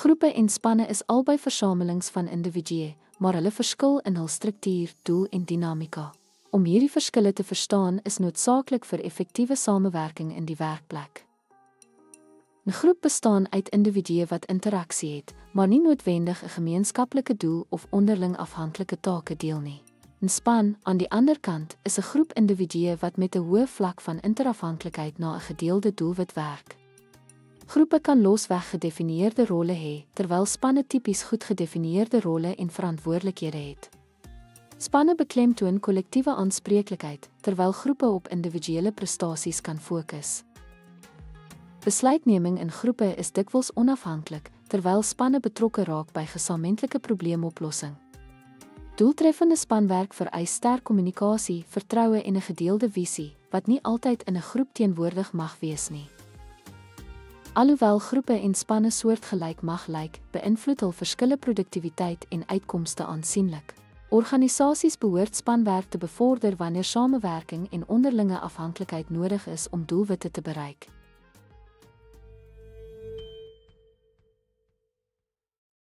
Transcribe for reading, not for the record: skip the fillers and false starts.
Groepe en spanne is albei versamelings van individue, maar hulle verskil in hul struktuur, doel en dinamika. Om hierdie verskille te verstaan is noodsaaklik vir effektiewe samewerking in die werkplek. 'n Groep bestaan uit individue wat interaksie het, maar nie noodwendig 'n gemeenskaplike doel of onderling afhanklike take deel nie. 'n Span, aan die ander kant, is 'n groep individue wat met 'n hoë vlak van interafhanklikheid na 'n gedeelde doelwit werk. Groepe kan losweg gedefinieerde rolle hê, terwyl spanne tipies goed gedefinieerde rolle en verantwoordelikhede het. Spanne beklemtoon kollektiewe aanspreeklikheid, terwyl groepe op individuele prestasies kan fokus. Besluitneming in groepe is dikwels onafhanklik, terwyl spanne betrokke raak by gesamentlike probleemoplossing. Doeltreffende spanwerk vereis sterk kommunikasie, vertroue en 'n gedeelde visie, wat nie altyd in 'n groep teenwoordig mag wees nie. Alhoewel groepe en spanne soortgelyk mag lyk, beïnvloed hul verskille produktiwiteit en uitkomste aansienlik. Organisasies behoort spanwerk te bevorder wanneer samewerking en onderlinge afhanklikheid nodig is om doelwitte te bereik.